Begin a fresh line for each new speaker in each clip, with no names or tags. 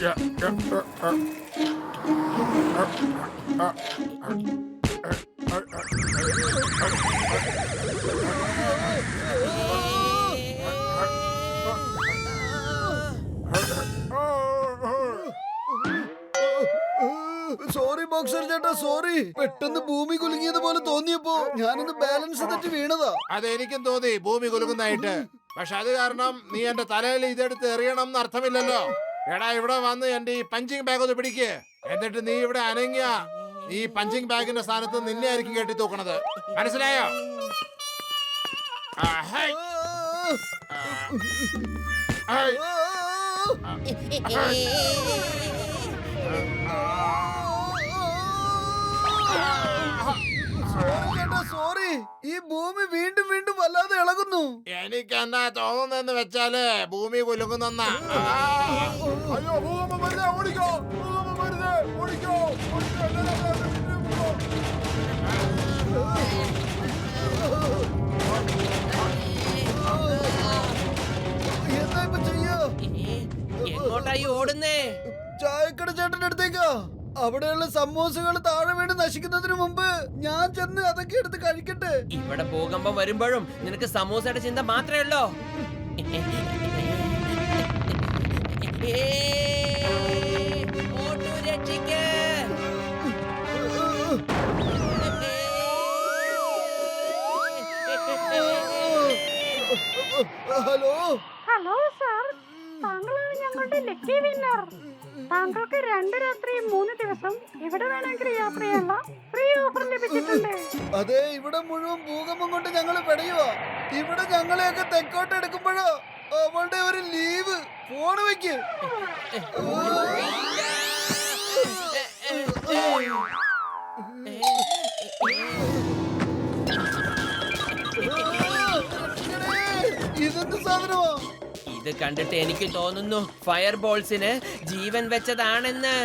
Sorry boxer ചേട്ടാ, sorry. പെട്ടെന്ന് ഭൂമി കുലുങ്ങിയതുപോലെ തോന്നിയപ്പോ ഞാനൊന്ന് ബാലൻസ് തെറ്റി വീണതാ.
അതെനിക്കും തോന്നി ഭൂമി കുലുങ്ങുന്നായിട്ട്. പക്ഷെ അത് കാരണം നീ എന്റെ തലയിൽ ഇതെടുത്ത് എറിയണം എന്ന് അർത്ഥമില്ലല്ലോ. എടാ, ഇവിടെ വന്ന് എന്റെ ഈ പഞ്ചിങ് ബാഗ് ഒന്ന് പിടിക്ക്. എന്നിട്ട് നീ ഇവിടെ അനങ്ങിയ ഈ പഞ്ചിങ് ബാഗിന്റെ സ്ഥാനത്ത് നിന്നെ ആയിരിക്കും കെട്ടി തൂക്കണത്. മനസ്സിലായോ? ഹൈ. ഹൈ.
സോറി, ഈ ഭൂമി വീണ്ടും വീണ്ടും വല്ലാതെ ഇളകുന്നു.
എനിക്ക് എന്നാ തോന്നുന്നെന്ന് വെച്ചാല് ഭൂമി കുലുങ്ങുന്ന.
അയ്യോ, ഭൂകമ്പം വരുന്നേ, ഓടിക്കോ, ഭൂകമ്പം വരുന്നേ, ഓടിക്കോ, എന്താ ഇപ്പൊ ചെയ്യാ?
എങ്ങോട്ടായി ഓടുന്നേ?
ചായക്കട ചേട്ടന്റെ അടുത്തേക്കാ. അവിടെയുള്ള സമോസകൾ താഴെ വീണ് നശിക്കുന്നതിന് മുമ്പ് ഞാൻ ചെന്ന് അതൊക്കെ എടുത്ത് കഴിക്കട്ടെ.
ഇവിടെ ഭൂകമ്പം വരുമ്പോഴും നിനക്ക് സമൂസയുടെ ചിന്ത മാത്രമേ ഉള്ളോ?
ഹലോ
ഹലോ സാർ, താങ്കളാണ് ഞങ്ങളുടെ ലക്കി വിന്നർ. താങ്കൾക്ക് 2 രാത്രി 3 ദിവസം എവിടെ വേണമെങ്കിലും യാത്ര ചെയ്യാനുള്ള ഫ്രീ ഓഫർ ലഭിച്ചിട്ടുണ്ട്.
അതെ, ഇവിടെ മുഴുവൻ ഭൂകമ്പം കൊണ്ട് ഞങ്ങൾ പെടയുവാ. ഇവിടെ ഞങ്ങളെയൊക്കെ തെക്കോട്ട് എടുക്കുമ്പോഴോ അവളുടെ ഒരു ലീവ്. ഫോണ് വെക്ക്. ഇതെന്ത് സാധനമാ?
ഇത് കണ്ടിട്ട് എനിക്ക് തോന്നുന്നു ഫയർ ബോൾസിന് ജീവൻ വെച്ചതാണെന്ന്.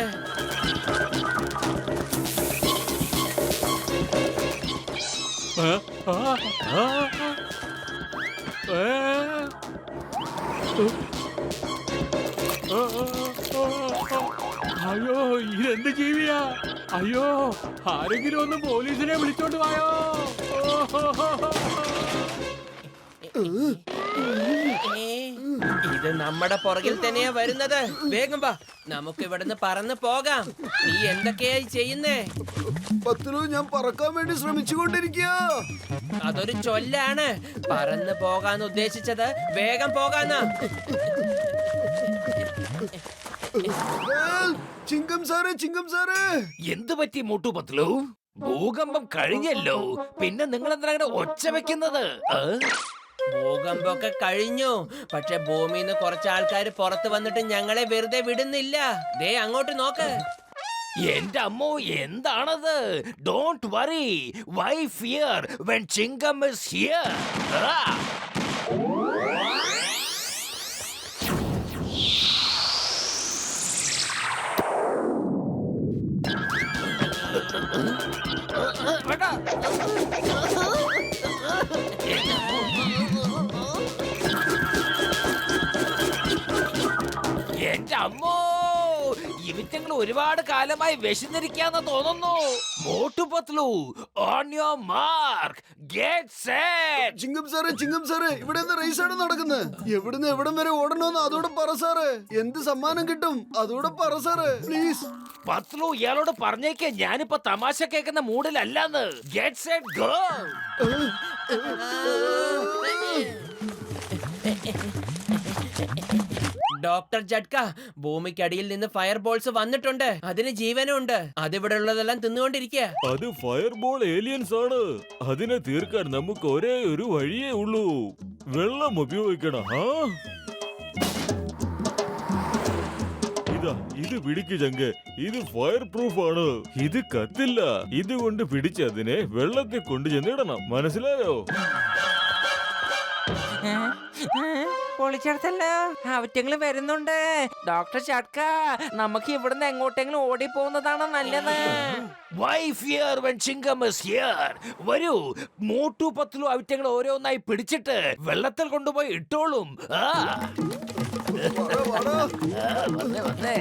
അയ്യോ, ഇതെന്ത് ജീവിയാ? അയ്യോ, ആരെങ്കിലും ഒന്ന് പോലീസിനെ വിളിച്ചോണ്ട് പോയോ?
ഇത് നമ്മുടെ പുറകിൽ തന്നെയാ വരുന്നത്. വേഗം വാ, നമുക്ക് ഇവിടുന്ന് പറന്ന് പോകാം. നീ എന്തൊക്കെയായി ചെയ്യുന്നേ?
പത്തിലു, ഞാൻ പറക്കാൻ വേണ്ടി ശ്രമിച്ചുകൊണ്ടിരിക്കുക.
അതൊരു ചൊല്ലാണ്. പറന്ന് പോകാൻ ഉദ്ദേശിച്ചത് വേഗം പോകാന്നാ.
ചിങ്കം സാറേ, ചിങ്കം സാറേ.
എന്ത് പറ്റി മോട്ടു പത്ലു? ഭൂകമ്പം കഴിഞ്ഞല്ലോ, പിന്നെ നിങ്ങൾ എന്തിനാ ഒച്ച വെക്കുന്നത്?
ഭൂകമ്പമൊക്കെ കഴിഞ്ഞു. പക്ഷെ ഭൂമിന്ന് കുറച്ച് ആൾക്കാർ പുറത്ത് വന്നിട്ട് ഞങ്ങളെ വെറുതെ വിടുന്നില്ല. ദേ അങ്ങോട്ട് നോക്ക്.
എന്റെ അമ്മോ, എന്താണത്? Don't worry, why fear when Chingam is here. എന്റെ അമ്മോ, ഇവിറ്റങ്ങൾ ഒരുപാട് കാലമായി വിശന്നിരിക്കാന്ന് തോന്നുന്നു. Motu Patlu, on your mark, get set.
Chingam സാറേ, ചിങ്കം സാറേ, ഇവിടെ എന്താ റേസ് ആണ് നടക്കുന്നത്? എവിടുന്ന് എവിടം വരെ ഓടണോന്ന് അതോടെ പറ സാറേ. എന്ത് സമ്മാനം കിട്ടും അതോടെ പറ സാറേ, പ്ലീസ്.
പത്ലു, ഇയാളോട് പറഞ്ഞേക്ക് ഞാനിപ്പോ തമാശ കേൾക്കുന്ന മൂഡിലല്ലാന്ന്. Get set go.
Doctor Jhatka, ഭൂമിക്കടിയിൽ നിന്ന് ഫയർ ബോൾസ് വന്നിട്ടുണ്ട്. അതിന് ജീവനുണ്ട്. അതിവിടെ ഉള്ളതെല്ലാം തിന്നുകൊണ്ടിരിക്കുക.
അത് ഫയർ ബോൾ ഏലിയൻസ് ആണ്. അതിനെ തീർക്കാൻ നമുക്ക് ഒരേ ഒരു വഴിയേ ഉള്ളൂ. വെള്ളം ഉപയോഗിക്കണം. ഇതാ, ഇത് പിടിക്ക് ചങ്ക്. ഇത് ഫയർ പ്രൂഫ് ആണ്. ഇത് കത്തില്ല. ഇതുകൊണ്ട് പിടിച്ചതിനെ വെള്ളത്തിൽ കൊണ്ടുചെന്നിടണം. മനസ്സിലായോ?
പൊളിച്ചെടുത്തല്ലോ, അവറ്റങ്ങള് വരുന്നുണ്ട്. ഡോക്ടർ ചട്ക, നമുക്ക് ഇവിടുന്ന് എങ്ങോട്ടെങ്കിലും ഓടിപ്പോകുന്നതാണ് നല്ലത്.
Why fear when Chingam is here. വരൂ, മോട്ടു പത്ലു അവറ്റങ്ങൾ ഓരോന്നായി പിടിച്ചിട്ട് വെള്ളത്തിൽ കൊണ്ടുപോയി ഇട്ടോളും.
വാടാ, വാടാ.
വന്നേ വന്നേ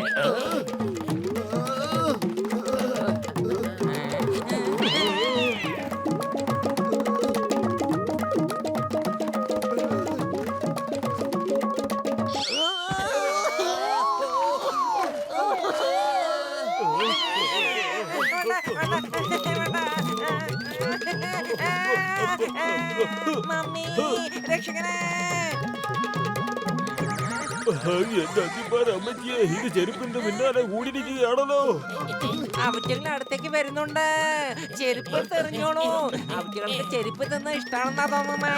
മമ്മി രക്ഷകനെ
എന്റെ അത്തിപ്പാര അമ്മച്ചിയെ ഇത് ചെരുപ്പിന്റെ പിന്നാലെ കൂടിയിരിക്കുകയാണല്ലോ.
അവറ്റകൾ അടുത്തേക്ക് വരുന്നുണ്ട്. ചെരുപ്പ് തെറിഞ്ഞോളൂ. അവറ്റകൾക്ക് ചെരുപ്പ് തിന്ന് ഇഷ്ടാണെന്നാ തോന്നുന്നേ.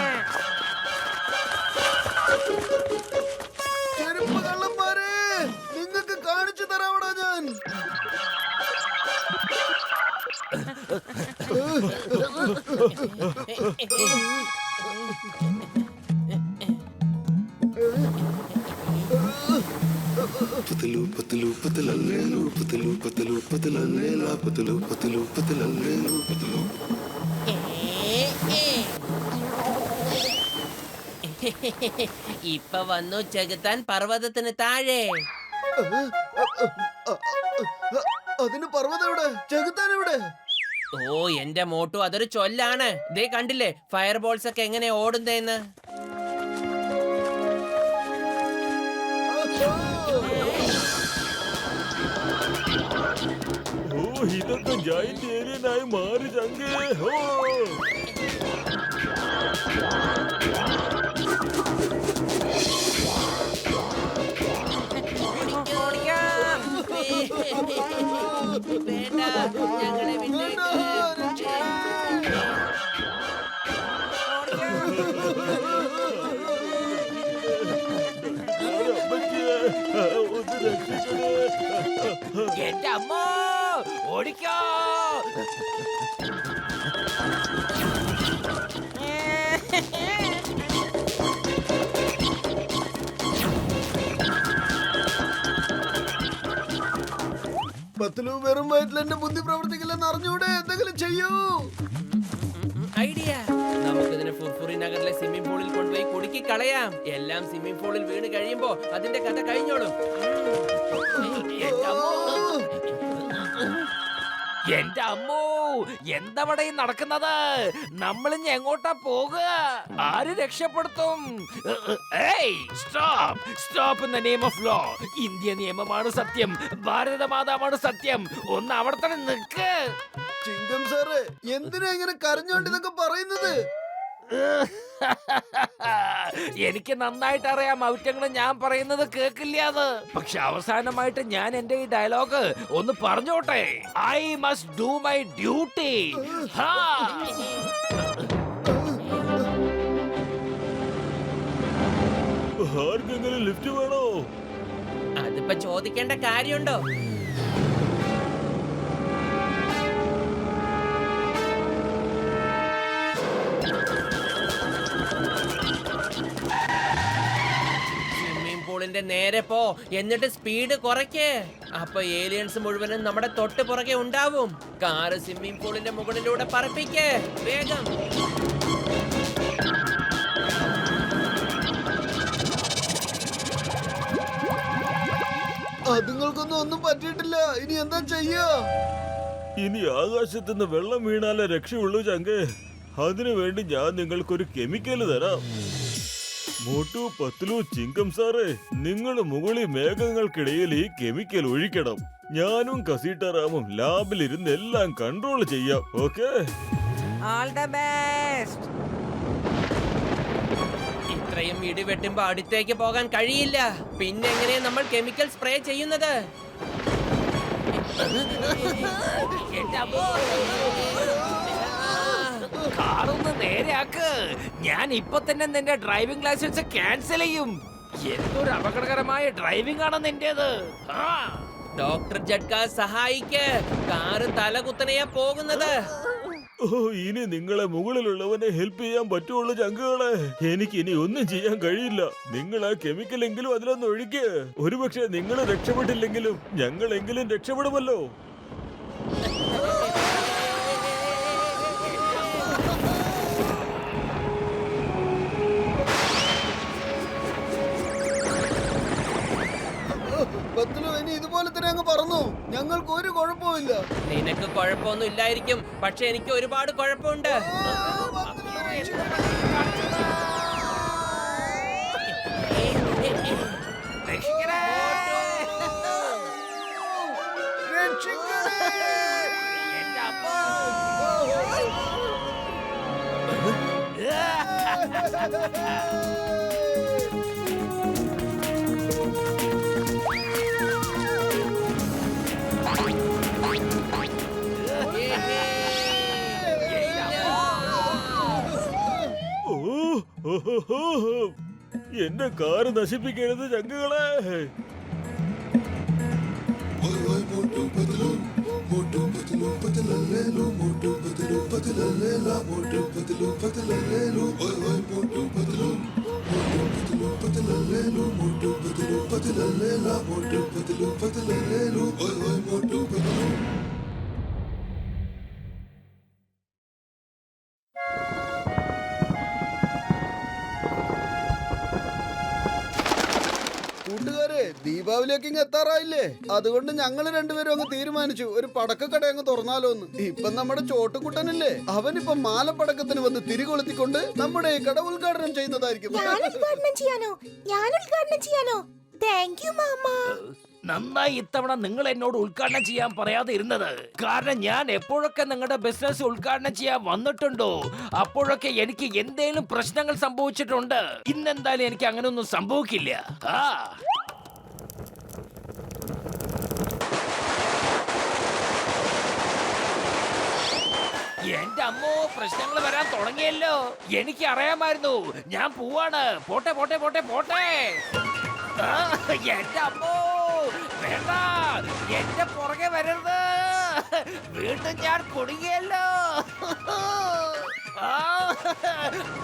ചെരുപ്പ് കള്ളന്മാരെ, നിങ്ങൾക്ക് കാണിച്ചു തരാവടാ ഞാൻ.
पतलू पतलू पतलल्लेलू पतलू पतलू पतलल्लेला पतलू पतलू पतलल्लेलू पतलू
ഇപ്പൊ വന്നു ചെകുത്താൻ പർവ്വതത്തിന് താഴെ.
അതിന് പർവ്വതം എവിടെ? ചെകുത്താൻ എവിടെ?
ഓ എന്റെ മോട്ടു, അതൊരു ചൊല്ലാണ്. ദേ കണ്ടില്ലേ ഫയർ ബോൾസ് ഒക്കെ എങ്ങനെ ഓടുന്നേന്ന്.
ഓ ഇതൊക്കെ ജൈന്റ് ഏരിയനായി മാറി ചങ്കേ. ഓ
ഓടിക്കാം.
വേണ്ട, ഞങ്ങളെ വിട്ടേക്ക്.
അമ്മച്ചിയെ ഒന്ന് രക്ഷിക്കണേ.
എന്റെ അമ്മ ഓടിക്കോ
പത്തലു വെറും വയറ്റിൽ എന്റെ ബുദ്ധി പ്രവർത്തിക്കില്ലെന്ന് അറിഞ്ഞൂടെ? എന്തെങ്കിലും ചെയ്യൂ.
ഐഡിയ, നമുക്കിതിനെ ഫുർഫുറി നഗറിലെ സ്വിമ്മിംഗ് പൂളിൽ കൊണ്ടുപോയി കുടുക്കി കളയാം. എല്ലാം സ്വിമ്മിംഗ് പൂളിൽ വീണ് കഴിയുമ്പോ അതിന്റെ കഥ കഴിഞ്ഞോളും.
എന്റെ അമ്മോ എന്തവിടെ നടക്കുന്നത്? നമ്മളിഞ്ഞ് എങ്ങോട്ടാ പോകുക? ആര് രക്ഷപ്പെടുത്തും? Stop in the name of law. India നിയമമാണ് സത്യം, ഭാരത മാതാവാണ് സത്യം. ഒന്ന് അവിടെ തന്നെ നിൽക്ക്.
ചിങ്കം സാറ്, എന്തിനാ ഇങ്ങനെ കരഞ്ഞോണ്ട് ഇതൊക്കെ പറയുന്നത്?
എനിക്ക് നന്നായിട്ട് അറിയാം ഔറ്റങ്ങള് ഞാൻ പറയുന്നത് കേക്കില്ല അത്. പക്ഷെ അവസാനമായിട്ട് ഞാൻ എന്റെ ഈ ഡയലോഗ് ഒന്ന് പറഞ്ഞോട്ടെ. I must do my duty.
ആർക്കെങ്കിലും ലിഫ്റ്റ് വേണോ?
അതിപ്പോ ചോദിക്കേണ്ട കാര്യമുണ്ടോ? സ്വിമ്മിംഗ് പൂളിന്റെ നേരെ പോ, എന്നിട്ട് സ്പീഡ് കുറയ്ക്ക്. അപ്പൊ ഏലിയൻസ് മുഴുവനും നമ്മുടെ തൊട്ട് പുറകെ ഉണ്ടാവും. കാറ് സ്വിമ്മിംഗ് പൂളിന്റെ മുകളിലൂടെ പറപ്പിക്ക്, വേഗം.
അതുങ്ങൾക്കൊന്നും ഒന്നും പറ്റിയിട്ടില്ല. ഇനി എന്താ ചെയ്യാ?
ഇനി ആകാശത്തുനിന്ന് വെള്ളം വീണാലേ രക്ഷയുള്ളൂ ചങ്കേ. അതിനു വേണ്ടി ഞാൻ നിങ്ങൾക്കൊരു കെമിക്കൽ തരാം. മോട്ടു, പത്ലു, ചിങ്കം സാറേ, നിങ്ങൾ മുകളിൽ മേഘങ്ങൾക്കിടയിൽ ഈ കെമിക്കൽ ഒഴിക്കണം. ഞാനും കസീട്ടറാമും ലാബിലിരുന്ന് എല്ലാം കൺട്രോൾ ചെയ്യാം. ഓക്കെ?
All the best.
ഇത്രയും ഇടി വെട്ടുമ്പോ അടുത്തേക്ക് പോകാൻ കഴിയില്ല. പിന്നെ എങ്ങനെയാ നമ്മൾ കെമിക്കൽ സ്പ്രേ ചെയ്യുന്നത്?
എന്റെ അമ്മോ കാറൊന്ന് നേരെയാക്ക്. ഞാൻ ഇപ്പൊ തന്നെ നിന്റെ ഡ്രൈവിംഗ് ലൈസൻസ് ക്യാൻസൽ ചെയ്യും. എന്തൊരു അപകടകരമായ ഡ്രൈവിംഗ് ആണ് നിന്റേത്.
ഡോക്ടർ ജഡ്ക സഹായിക്ക്. കാറ് തലകുത്തനെയാ പോകുന്നത്.
ഓ, ഇനി നിങ്ങളെ മുകളിലുള്ളവനെ ഹെൽപ്പ് ചെയ്യാൻ പറ്റുള്ളൂ ചങ്കുകളെ. എനിക്ക് ഇനി ഒന്നും ചെയ്യാൻ കഴിയില്ല. നിങ്ങൾ ആ കെമിക്കലെങ്കിലും അതിലൊന്ന് ഒഴിക്ക്. ഒരുപക്ഷെ നിങ്ങൾ രക്ഷപ്പെട്ടില്ലെങ്കിലും ഞങ്ങളെങ്കിലും രക്ഷപ്പെടുമല്ലോ.
കണക്കിന് അങ്ങ് പറന്നു. ഞങ്ങൾക്ക് ഒരു കുഴപ്പമില്ല.
നിനക്ക് കുഴപ്പമൊന്നും ഇല്ലായിരിക്കും, പക്ഷെ എനിക്ക് ഒരുപാട് കുഴപ്പമുണ്ട്.
രക്ഷിക്കണേ. എന്റെ അമ്മോ.
ഓ, ഓ, ഓ, ഓ. എന്റെ കാറ് നശിപ്പിക്കരുത് ചങ്കുകളെ.
ओए ओए मोटू पतलू पतलले लो मोटू पतलू पतलले ला मोटू पतलू पतलले लो ओए ओए मोटू पतलू पतलले लो मोटू पतलू पतलले ला मोटू पतलू पतलले लो ओए ओए मोटू पतलू
കൂട്ടുകാരെ, ദീപാവലിയൊക്കെ ഇങ്ങ് എത്താറായില്ലേ? അതുകൊണ്ട് ഞങ്ങൾ രണ്ടുപേരും അങ്ങ് തീരുമാനിച്ചു ഒരു പടക്കക്കട അങ്ങ് തുറന്നാലോ എന്ന്. ഇപ്പൊ നമ്മുടെ ചോട്ടുകുട്ടനില്ലേ, അവനിപ്പൊ മാലപ്പടക്കത്തിന് വന്ന് തിരികൊളുത്തിക്കൊണ്ട് നമ്മുടെ ഈ കട ഉദ്ഘാടനം ചെയ്യുന്നതായിരിക്കും.
ഞാൻ ഉദ്ഘാടനം ചെയ്യാനോ? Thank you mama.
നന്നായി ഇത്തവണ നിങ്ങൾ എന്നോട് ഉദ്ഘാടനം ചെയ്യാൻ പറയാതെ ഇരുന്നത്. കാരണം ഞാൻ എപ്പോഴൊക്കെ നിങ്ങളുടെ ബിസിനസ് ഉദ്ഘാടനം ചെയ്യാൻ വന്നിട്ടുണ്ടോ അപ്പോഴൊക്കെ എനിക്ക് എന്തെങ്കിലും പ്രശ്നങ്ങൾ സംഭവിച്ചിട്ടുണ്ട്. ഇന്നെന്തായാലും എനിക്ക് അങ്ങനെയൊന്നും സംഭവിക്കില്ല. എന്റെ അമ്മോ, പ്രശ്നങ്ങൾ വരാൻ തുടങ്ങിയല്ലോ. എനിക്ക് അറിയാമായിരുന്നു. ഞാൻ പോവാണ്. പോട്ടെ പോട്ടെ പോട്ടെ പോട്ടെ. എന്റെ അമ്മോ, വേണ്ട, എന്റെ പുറകെ വരരുത്. വീണ്ടും ഞാൻ കുടുങ്ങിയല്ലോ.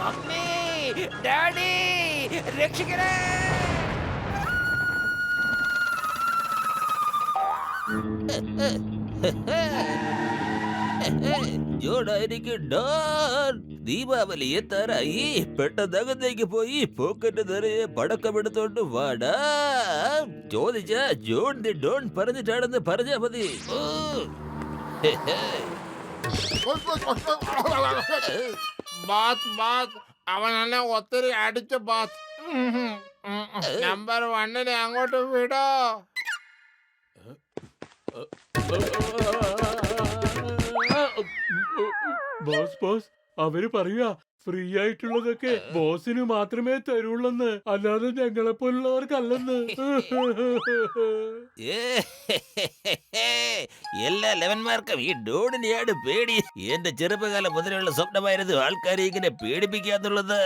മമ്മി, ഡാഡി, രക്ഷിക്കണേ.
ദീപാവലി എത്താറായി. പെട്ടെന്നകത്തേക്ക് പോയി പോക്കറ്റ് നിറയെ പടക്കമെടുത്തോണ്ട് വാടാ. ചോദിച്ച ജോൺ ദി ഡോൺ പറഞ്ഞിട്ടാണെന്ന് പറഞ്ഞാ മതി.
അവൻ എന്നെ ഒത്തിരി അടിച്ചു ബാത്ത്. നമ്പർ 1 അങ്ങോട്ട് വിടോ.
ബോസ് ബോസ്, അവര് പറയാ ഫ്രീ ആയിട്ടുള്ളതൊക്കെ ബോസിന് മാത്രമേ തരുള്ളെന്ന്, അല്ലാതെ ഞങ്ങളെ പോലുള്ളവർക്കല്ലെന്ന്.
എല്ലാ ലെവന്മാർക്കും ഈ ഡോണിനെയാണ് പേടി. എന്റെ ചെറുപ്പകാലം മുതലുള്ള സ്വപ്നമായിരുന്നു ആൾക്കാരെ ഇങ്ങനെ പേടിപ്പിക്കാന്നുള്ളത്.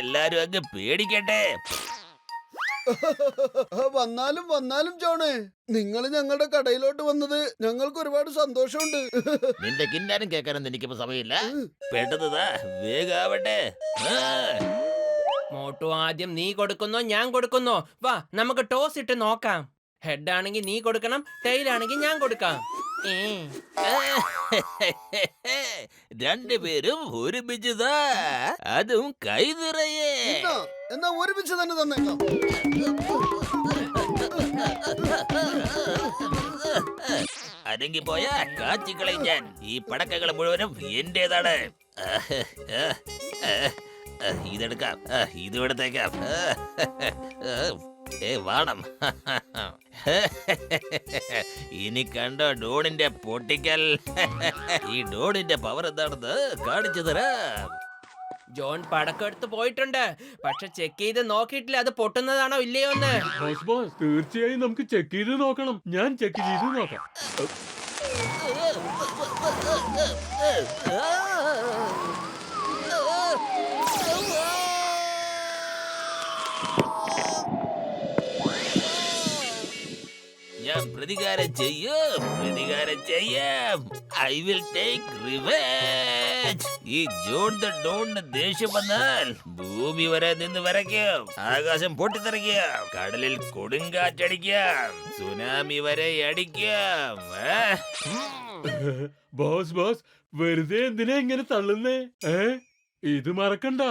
എല്ലാരും അങ്ങ് പേടിക്കട്ടെ.
വന്നാലും വന്നാലും ജോണേ, നിങ്ങൾ ഞങ്ങളുടെ കടയിലോട്ട് വന്നത് ഞങ്ങൾക്ക് ഒരുപാട് സന്തോഷമുണ്ട്.
നിന്റെ കിന്നാരം കേൾക്കാനൊന്നും എനിക്കിപ്പോ സമയമില്ല. പെട്ടെന്ന് വേഗാവട്ടെ.
മോട്ടു, ആദ്യം നീ കൊടുക്കുന്നോ ഞാൻ കൊടുക്കുന്നോ? വാ, നമുക്ക് ടോസ് ഇട്ട് നോക്കാം. ഹെഡ് ആണെങ്കിൽ നീ കൊടുക്കണം, ടെയിൽ ആണെങ്കിൽ ഞാൻ കൊടുക്കാം.
രണ്ടുപേരും ഒരുമിച്ചതാ, അതും കൈ നിറയെ.
എന്നാ ഒരുമിച്ച് തന്നെ തന്നേക്കാം.
അരങ്ങി പോയാ കാച്ചിക്കളയും ഞാൻ. ഈ പടക്കങ്ങൾ മുഴുവനും എന്റേതാണ്. ഇതെടുക്കാം, ഇതും എടുത്തേക്കാം. വേണം. ഇനി കണ്ടോ ഡോണിന്റെ പൊട്ടിക്കൽ. ഈ ഡോണിന്റെ പവർ എന്താണെന്ന് കാണിച്ചു തരാം.
ജോൺ പടക്കം എടുത്ത് പോയിട്ടുണ്ട്, പക്ഷെ ചെക്ക് ചെയ്ത് നോക്കിയിട്ടില്ല അത് പൊട്ടുന്നതാണോ ഇല്ലയോ എന്ന്.
ബോസ് ബോസ്, തീർച്ചയായും നമുക്ക് ചെക്ക് ചെയ്ത് നോക്കണം. ഞാൻ ചെക്ക് ചെയ്ത് നോക്കാം.
ഞാൻ പ്രതികാരം ചെയ്യാം. I will take revenge. ഈ ജോൺ ദ ഡോണിന് ദേഷ്യം വന്നാൽ ഭൂമി വരെ നിന്ന് വരയ്ക്കും, ആകാശം പൊട്ടിത്തെറിക്കാം, കടലിൽ കൊടുങ്കാറ്റടിക്കാം, സുനാമി വരെ അടിക്കാം.
ബോസ് ബോസ്, വെറുതെ എന്തിനാ ഇങ്ങനെ തള്ളുന്നേ? ഇത് മറക്കണ്ട,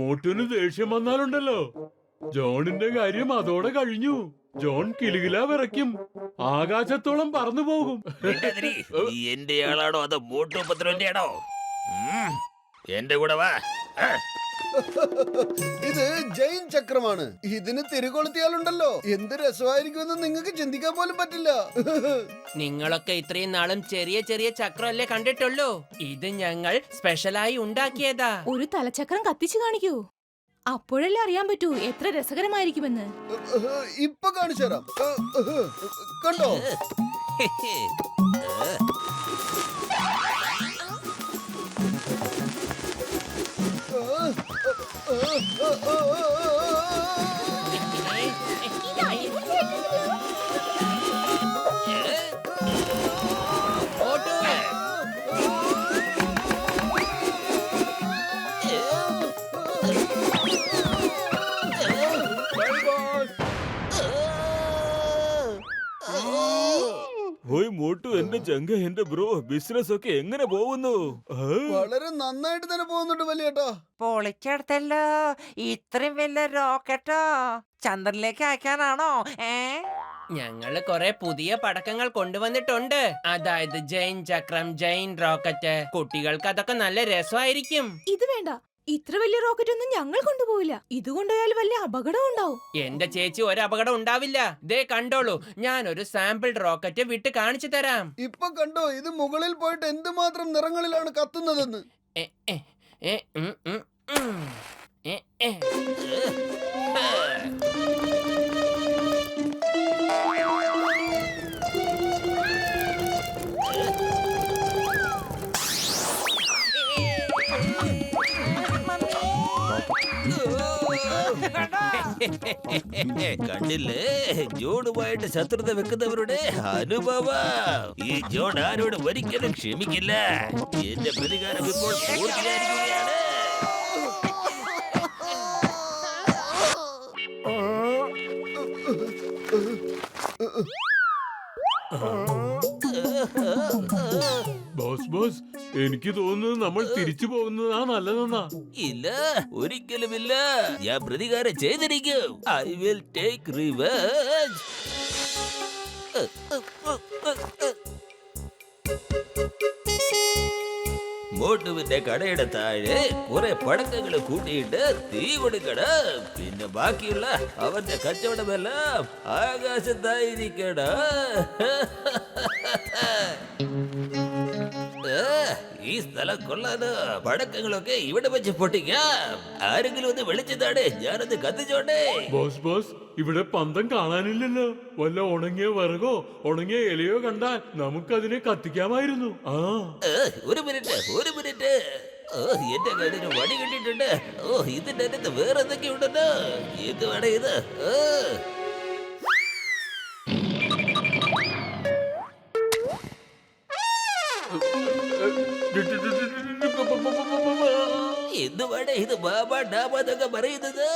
മോട്ടുവിന് ദേഷ്യം വന്നാലുണ്ടല്ലോ, ജോണിന്റെ കാര്യം അതോടെ കഴിഞ്ഞു. ജോൺ കിലുകില വിറയ്ക്കും, ആകാശത്തോളം പറന്നു പോകും.
മിണ്ടാതിരി. നീ എന്റെ ആളാണോ അതോ മോട്ടു പത്രോന്റെ ആണോ? എന്റെ കൂടെ വാ.
ഇത് ജൈൻ ചക്രമാണ്. ഇതിന് തിരികൊളുത്തിയാലുണ്ടല്ലോ എന്ത് രസമായിരിക്കുമെന്ന് നിങ്ങൾക്ക് ചിന്തിക്കാൻ പോലും പറ്റില്ല.
നിങ്ങളൊക്കെ ഇത്രയും നാളും ചെറിയ ചെറിയ ചക്രമല്ലേ കണ്ടിട്ടുള്ളൂ. ഇത് ഞങ്ങൾ സ്പെഷ്യലായി ഉണ്ടാക്കിയതാ.
ഒരു തലച്ചക്രം കത്തിച്ചു കാണിക്കൂ, അപ്പോഴല്ലേ അറിയാൻ പറ്റൂ എത്ര രസകരമായിരിക്കുമെന്ന്.
ഇപ്പൊ കാണിച്ചു തരാം. കണ്ടോ?
ഓയ് മോട്ടു, എന്റെ ചങ്ക, എന്റെ ബ്രോ, ബിസിനസ് ഒക്കെ എങ്ങനെ പോകുന്നു?
വളരെ നന്നായിട്ട് തന്നെ പോകുന്നുണ്ട് വലിയേട്ടാ.
പൊളിച്ചെടുത്തല്ലോ. ഇത്രയും വലിയ റോക്കറ്റോ ചന്ദ്രനിലേക്ക് അയക്കാനാണോ?
ഞങ്ങള് കുറെ പുതിയ പടക്കങ്ങൾ കൊണ്ടുവന്നിട്ടുണ്ട്. അതായത് ജൈൻ ചക്രം, ജൈൻ റോക്കറ്റ്. കുട്ടികൾക്ക് അതൊക്കെ നല്ല രസമായിരിക്കും.
ഇത് വേണ്ട, ഇത്ര വലിയ റോക്കറ്റ് ഒന്നും ഞങ്ങൾ കൊണ്ടുപോവില്ല. ഇത് കൊണ്ടുപോയാൽ വലിയ അപകടം ഉണ്ടാവും.
എന്റെ ചേച്ചി ഒരു അപകടം ഉണ്ടാവില്ല. ദേ കണ്ടോളൂ, ഞാൻ ഒരു സാമ്പിൾ റോക്കറ്റ് വിട്ട് കാണിച്ചു തരാം.
ഇപ്പൊ കണ്ടോ ഇത് മുകളിൽ പോയിട്ട് എന്തുമാത്രം നിറങ്ങളിലാണ് കത്തുന്നതെന്ന്.
എ, എ, എ, ഉം, ഉം, ഉം. A, A.
കണ്ടില്ലേ, ജോണുമായിട്ട് ശത്രുത വെക്കുന്നവരുടെ അനുഭവം. ഈ ജോൺ ആരോടും ഒരിക്കലും ക്ഷമിക്കില്ല. എന്റെ പ്രതികാരം ഇപ്പോൾ പൂർത്തിയായിരിക്കുകയാണ്.
ബോസ്, എനിക്ക് തോന്നുന്നത് നമ്മൾ തിരിച്ചു പോകുന്നതാ നല്ലതെന്നാ.
ഇല്ല, ഒരിക്കലുമില്ല. ഞാൻ പ്രതികാരം ചെയ്തിരിക്കും. I will take revenge. മോട്ടുവിന്റെ കടയുടെ താഴെ കുറെ പടക്കങ്ങൾ കൂട്ടിയിട്ട് തീ കൊടുക്കണം. പിന്നെ ബാക്കിയുള്ള അവന്റെ കച്ചവടമെല്ലാം ആകാശത്തായിരിക്കണം. ഈ സ്ഥലം കൊള്ളാനോ? പടക്കങ്ങളൊക്കെ ഇവിടെ വെച്ച് പൊട്ടിക്കാം. ആരെങ്കിലും ഒന്ന് വിളിച്ചതാണ്, ഞാനത് കത്തിച്ചോട്ടെ.
ബോസ്, ഇവിടെ പന്തം കാണാനില്ലല്ലോ. വല്ല ഉണങ്ങിയ വിറകോ ഉണങ്ങിയ ഇലയോ കണ്ടാൽ നമുക്കതിനെ കത്തിക്കാമായിരുന്നു.
ഒരു മിനിറ്റ്. എന്റെ കയ്യിൽ ഒരു വടി കിട്ടിയിട്ടുണ്ട്. ഇതിന്റെ അകത്ത് വേറെ എന്തൊക്കെ ഉണ്ടെന്ന്. എന്തുവാണ് ഇത്? എന്തുവാണ് ഇത്? ബാബ ഡാബ എന്നൊക്കെ പറയുന്നത്.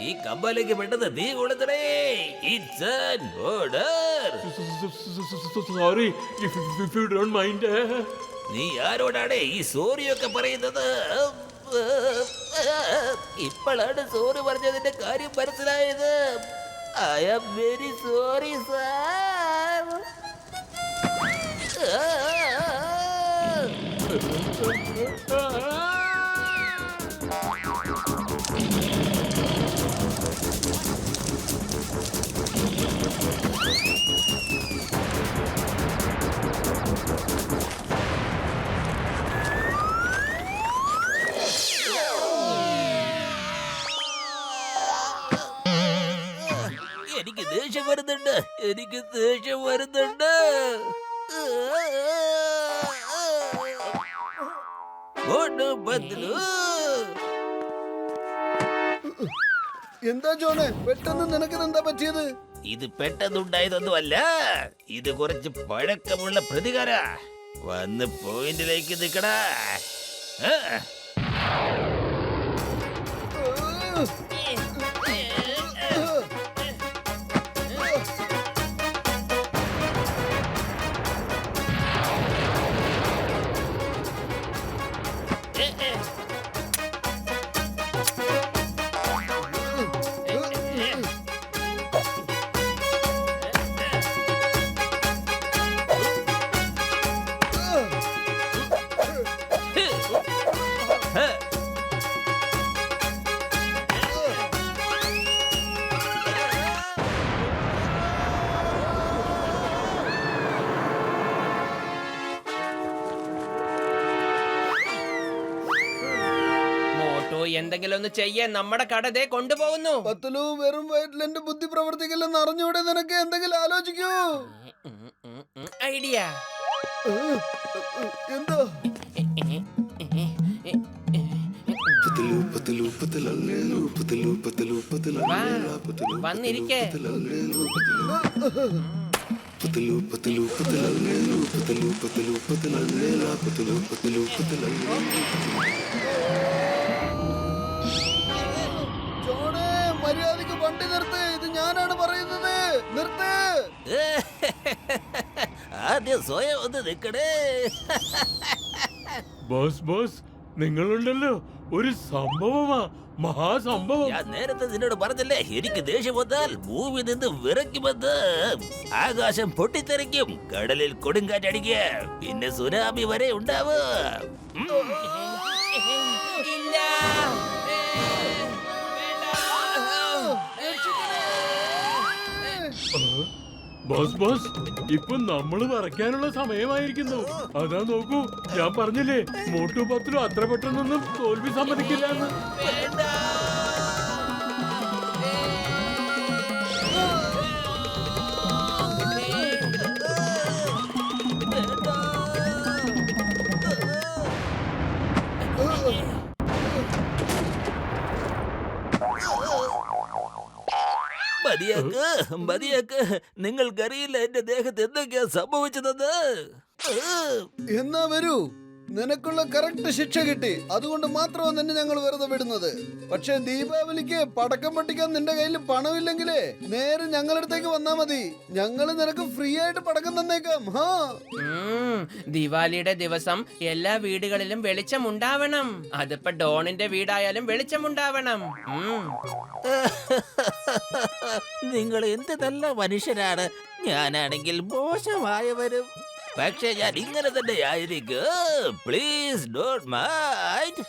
ഈ കമ്പലേക്ക് പെട്ടെന്ന് തീ കൊളുത്തണേ. It's an order.
Sorry, if you don't mind.
നീ ആരോടാണ് ഈ സോറിയൊക്കെ പറയുന്നത്? ഇപ്പോഴാണ് സോറി പറഞ്ഞതിന്റെ കാര്യം മനസ്സിലായത്. I am very sorry sir. എനിക്ക് ദേഷ്യം വരുന്നുണ്ട്. മോട്ടു പത്ലു.
എന്താ ജോണേ, പെട്ടെന്ന് നിനക്കിതെന്താ പറ്റിയത്?
ഇത് പെട്ടെന്നുണ്ടായതൊന്നുമല്ല. ഇത് കുറച്ച് പഴക്കമുള്ള പ്രതികാര. വന്ന് പോയിന്റിലേക്ക് നിൽക്കടാ.
എന്തെങ്കിലും ഒന്ന് ചെയ്യാൻ നമ്മുടെ കട ദേ കൊണ്ടുപോകുന്നു.
പത്തലു വെറും വയറ്റിൽ എന്റെ ബുദ്ധി പ്രവർത്തിക്കില്ലെന്ന് അറിഞ്ഞൂടെ നിനക്ക്? എന്തെങ്കിലും ആലോചിക്കൂ.
ഐഡിയ.
എന്താ?
പത്തലു പത്തലു പത്തലല്ലേലു പത്തലു പത്തലു പത്തലല്ലേലാ പത്തലു
വന്നിരിക്കേ.
പത്തലു പത്തലു പത്തലല്ലേലു പത്തലു പത്തലു പത്തലല്ലേലാ പത്തലു പത്തലു പത്തലല്ലേലു.
ജോണേ, മര്യാദക്ക് വണ്ടി നിർത്ത്. ഇത് ഞാനാണ് പറയുന്നത്. നിർത്ത്.
ആദ്യം സ്വയം ഒന്ന് നിൽക്കണേ.
ബോസ് ബോസ്, നിങ്ങളുണ്ടല്ലോ ഒരു സംഭവമാ, മഹാസംഭവം.
ഞാൻ നേരത്തെ നിന്നോട് പറഞ്ഞല്ലേ, എനിക്ക് ദേഷ്യം വന്നാൽ ഭൂമി നിന്ന് വിറയ്ക്കുമെന്ന്. ആകാശം പൊട്ടിത്തെറിക്കും, കടലിൽ കൊടുങ്കാറ്റടിക്കും, പിന്നെ സുനാമി വരെ ഉണ്ടാവും.
ഇല്ല.
ബോസ് ബോസ്, ഇപ്പൊ നമ്മള് വറയ്ക്കാനുള്ള സമയമായിരിക്കുന്നു. അതാ നോക്കൂ, ഞാൻ പറഞ്ഞില്ലേ മോട്ടു പത്തിലും അത്ര പെട്ടെന്നൊന്നും തോൽവി സമ്മതിക്കില്ല എന്ന്.
മതിയാക്ക്, മതിയാക്ക്. നിങ്ങൾക്കറിയില്ല എന്റെ ദേഹത്ത് എന്തൊക്കെയാ സംഭവിച്ചതെന്ന്.
എന്നാ വരൂ, നിനക്കുള്ള കറക്റ്റ് ശിക്ഷ കിട്ടി. അതുകൊണ്ട് മാത്രമാണ് നിന്നെ ഞങ്ങൾ വെറുതെ വിടുന്നത്. പക്ഷെ ദീപാവലിക്ക് പടക്കം പൊട്ടിക്കാൻ നിന്റെ കയ്യിൽ പണമില്ലെങ്കിലേ നേരെ ഞങ്ങളടുത്തേക്ക് വന്നാ മതി. ഞങ്ങൾ നിനക്ക് ഫ്രീ ആയിട്ട് പടക്കം തന്നേക്കാം. ഹാ,
ദിവാലിയുടെ ദിവസം എല്ലാ വീടുകളിലും വെളിച്ചമുണ്ടാവണം. അതിപ്പോ ഡോണിന്റെ വീടായാലും വെളിച്ചമുണ്ടാവണം.
നിങ്ങൾ എന്ത് നല്ല മനുഷ്യരാണ്. ഞാനാണെങ്കിൽ മോശമായവരും. പക്ഷെ ഞാൻ ഇങ്ങനെ തന്നെ ആയിരിക്കും. Please don't mind.